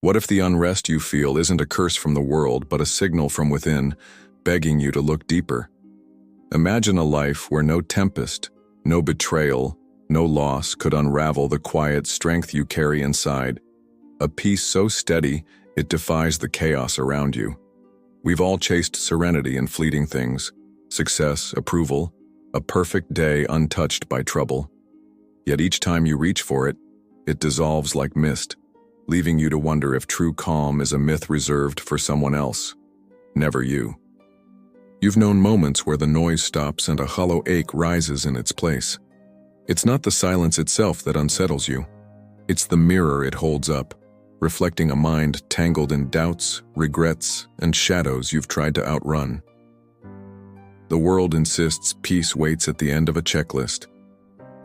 What if the unrest you feel isn't a curse from the world, but a signal from within, begging you to look deeper? Imagine a life where no tempest, no betrayal, no loss could unravel the quiet strength you carry inside. A peace so steady, it defies the chaos around you. We've all chased serenity in fleeting things, success, approval, a perfect day untouched by trouble. Yet each time you reach for it, it dissolves like mist, leaving you to wonder if true calm is a myth reserved for someone else, never you. You've known moments where the noise stops and a hollow ache rises in its place. It's not the silence itself that unsettles you. It's the mirror it holds up, reflecting a mind tangled in doubts, regrets, and shadows you've tried to outrun. The world insists peace waits at the end of a checklist.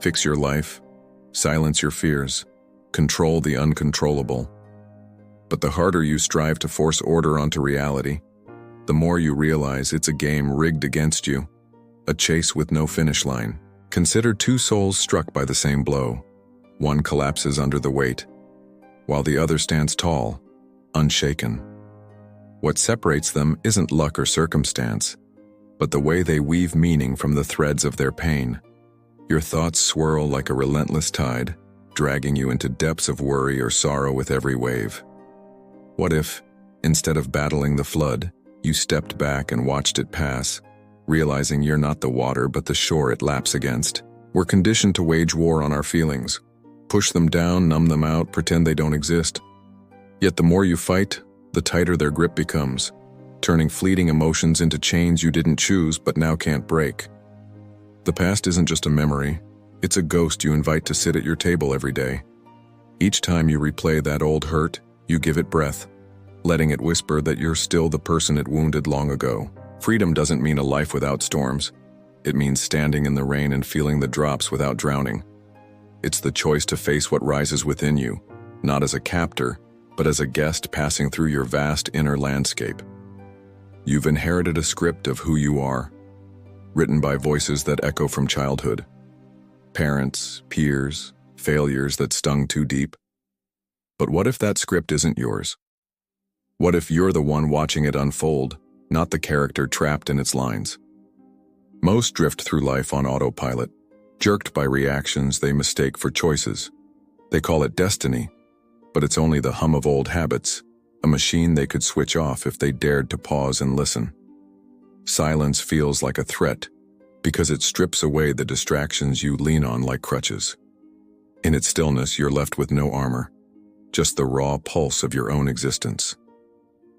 Fix your life, silence your fears, control the uncontrollable. But the harder you strive to force order onto reality, the more you realize it's a game rigged against you, a chase with no finish line. Consider two souls struck by the same blow. One collapses under the weight, while the other stands tall, unshaken. What separates them isn't luck or circumstance, but the way they weave meaning from the threads of their pain. Your thoughts swirl like a relentless tide, dragging you into depths of worry or sorrow with every wave. What if, instead of battling the flood, you stepped back and watched it pass, realizing you're not the water but the shore it laps against? We're conditioned to wage war on our feelings, push them down, numb them out, pretend they don't exist. Yet the more you fight, the tighter their grip becomes, turning fleeting emotions into chains you didn't choose but now can't break. The past isn't just a memory. It's a ghost you invite to sit at your table every day. Each time you replay that old hurt, you give it breath, letting it whisper that you're still the person it wounded long ago. Freedom doesn't mean a life without storms. It means standing in the rain and feeling the drops without drowning. It's the choice to face what rises within you, not as a captor, but as a guest passing through your vast inner landscape. You've inherited a script of who you are, written by voices that echo from childhood. Parents, peers, failures that stung too deep. But what if that script isn't yours? What if you're the one watching it unfold, not the character trapped in its lines? Most drift through life on autopilot, jerked by reactions they mistake for choices. They call it destiny, but it's only the hum of old habits, a machine they could switch off if they dared to pause and listen. Silence feels like a threat, because it strips away the distractions you lean on like crutches. In its stillness, you're left with no armor, just the raw pulse of your own existence.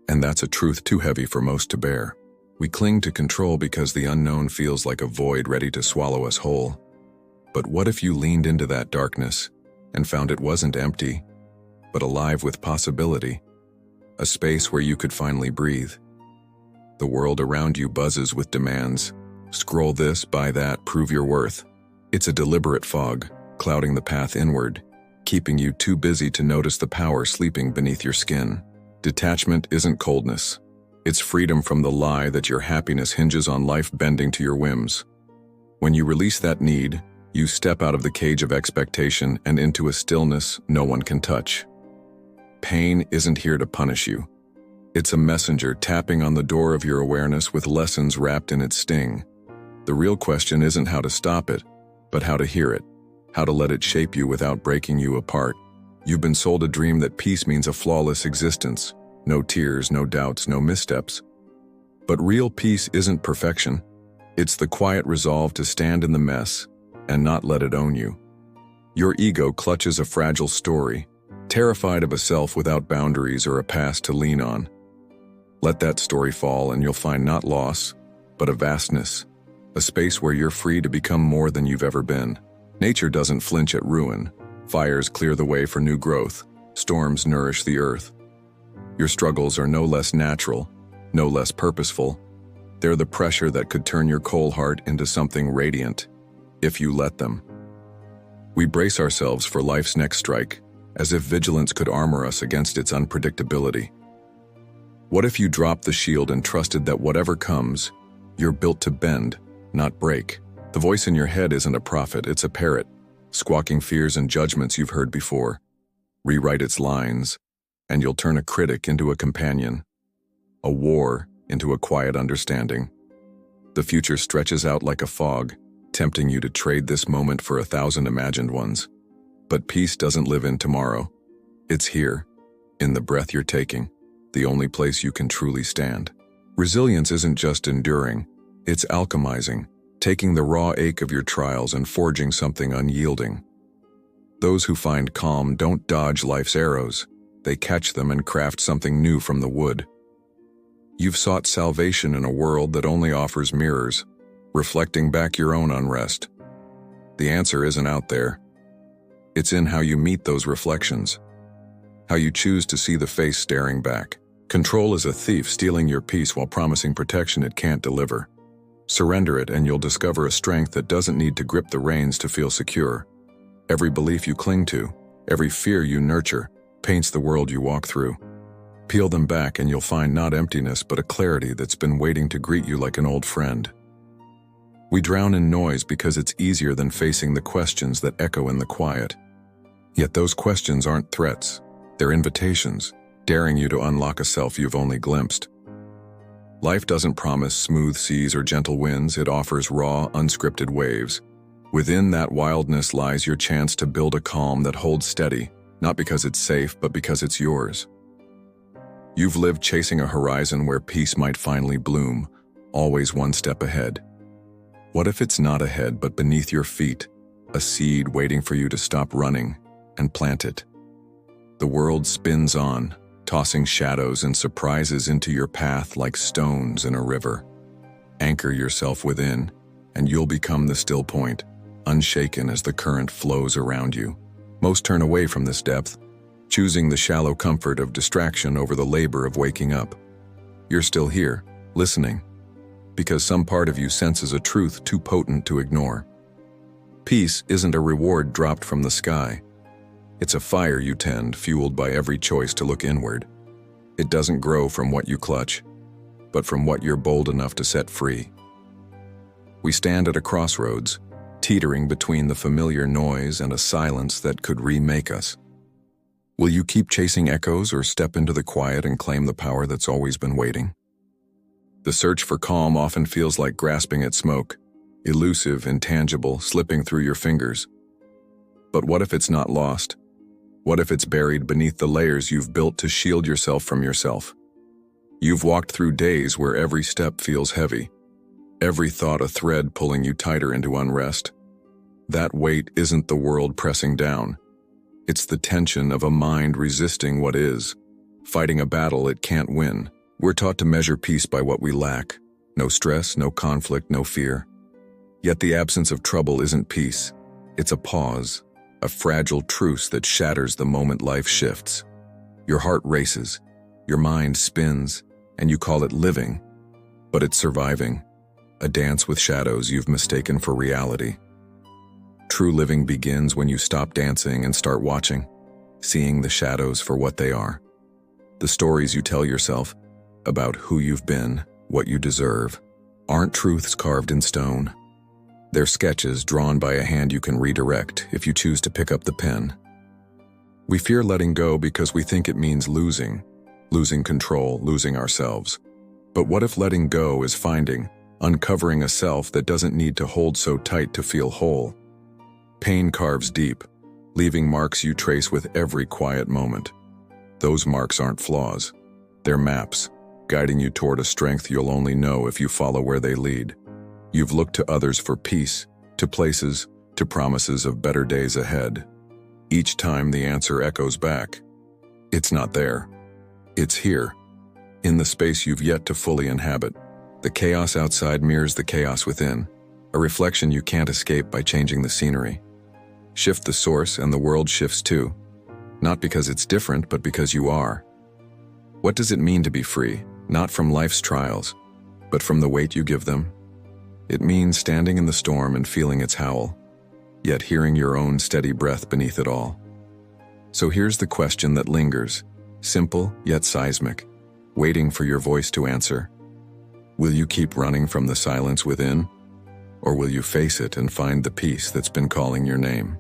And that's a truth too heavy for most to bear. We cling to control because the unknown feels like a void ready to swallow us whole. But what if you leaned into that darkness and found it wasn't empty, but alive with possibility? A space where you could finally breathe. The world around you buzzes with demands. Scroll this, buy that, prove your worth. It's a deliberate fog, clouding the path inward, keeping you too busy to notice the power sleeping beneath your skin. Detachment isn't coldness. It's freedom from the lie that your happiness hinges on life bending to your whims. When you release that need, you step out of the cage of expectation and into a stillness no one can touch. Pain isn't here to punish you. It's a messenger tapping on the door of your awareness with lessons wrapped in its sting. The real question isn't how to stop it, but how to hear it, how to let it shape you without breaking you apart. You've been sold a dream that peace means a flawless existence, no tears, no doubts, no missteps. But real peace isn't perfection. It's the quiet resolve to stand in the mess and not let it own you. Your ego clutches a fragile story, terrified of a self without boundaries or a past to lean on. Let that story fall and you'll find not loss, but a vastness, a space where you're free to become more than you've ever been. Nature doesn't flinch at ruin. Fires clear the way for new growth. Storms nourish the earth. Your struggles are no less natural, no less purposeful. They're the pressure that could turn your cold heart into something radiant, if you let them. We brace ourselves for life's next strike, as if vigilance could armor us against its unpredictability. What if you dropped the shield and trusted that whatever comes, you're built to bend, not break? The voice in your head isn't a prophet, it's a parrot, squawking fears and judgments you've heard before. Rewrite its lines, and you'll turn a critic into a companion, a war into a quiet understanding. The future stretches out like a fog, tempting you to trade this moment for 1,000 imagined ones. But peace doesn't live in tomorrow. It's here, in the breath you're taking, the only place you can truly stand. Resilience isn't just enduring, it's alchemizing, taking the raw ache of your trials and forging something unyielding. Those who find calm don't dodge life's arrows, they catch them and craft something new from the wood. You've sought salvation in a world that only offers mirrors, reflecting back your own unrest. The answer isn't out there. It's in how you meet those reflections, how you choose to see the face staring back. Control is a thief stealing your peace while promising protection it can't deliver. Surrender it and you'll discover a strength that doesn't need to grip the reins to feel secure. Every belief you cling to, every fear you nurture, paints the world you walk through. Peel them back and you'll find not emptiness but a clarity that's been waiting to greet you like an old friend. We drown in noise because it's easier than facing the questions that echo in the quiet. Yet those questions aren't threats, they're invitations, daring you to unlock a self you've only glimpsed. Life doesn't promise smooth seas or gentle winds, it offers raw, unscripted waves. Within that wildness lies your chance to build a calm that holds steady, not because it's safe, but because it's yours. You've lived chasing a horizon where peace might finally bloom, always one step ahead. What if it's not ahead but beneath your feet, a seed waiting for you to stop running and plant it? The world spins on, tossing shadows and surprises into your path like stones in a river. Anchor yourself within, and you'll become the still point, unshaken as the current flows around you. Most turn away from this depth, choosing the shallow comfort of distraction over the labor of waking up. You're still here, listening, because some part of you senses a truth too potent to ignore. Peace isn't a reward dropped from the sky. It's a fire you tend, fueled by every choice to look inward. It doesn't grow from what you clutch, but from what you're bold enough to set free. We stand at a crossroads, teetering between the familiar noise and a silence that could remake us. Will you keep chasing echoes or step into the quiet and claim the power that's always been waiting? The search for calm often feels like grasping at smoke, elusive, intangible, slipping through your fingers. But what if it's not lost? What if it's buried beneath the layers you've built to shield yourself from yourself? You've walked through days where every step feels heavy, every thought a thread pulling you tighter into unrest. That weight isn't the world pressing down. It's the tension of a mind resisting what is, fighting a battle it can't win. We're taught to measure peace by what we lack. No stress, no conflict, no fear. Yet the absence of trouble isn't peace. It's a pause, a fragile truce that shatters the moment life shifts. Your heart races, your mind spins, and you call it living. But it's surviving, a dance with shadows you've mistaken for reality. True living begins when you stop dancing and start watching, seeing the shadows for what they are. The stories you tell yourself about who you've been, what you deserve, aren't truths carved in stone. They're sketches drawn by a hand you can redirect if you choose to pick up the pen. We fear letting go because we think it means losing control, losing ourselves. But what if letting go is finding, uncovering a self that doesn't need to hold so tight to feel whole? Pain carves deep, leaving marks you trace with every quiet moment. Those marks aren't flaws. They're maps, guiding you toward a strength you'll only know if you follow where they lead. You've looked to others for peace, to places, to promises of better days ahead. Each time the answer echoes back. It's not there. It's here, in the space you've yet to fully inhabit. The chaos outside mirrors the chaos within, a reflection you can't escape by changing the scenery. Shift the source and the world shifts too. Not because it's different, but because you are. What does it mean to be free? Not from life's trials, but from the weight you give them? It means standing in the storm and feeling its howl, yet hearing your own steady breath beneath it all. So here's the question that lingers, simple yet seismic, waiting for your voice to answer. Will you keep running from the silence within, or will you face it and find the peace that's been calling your name?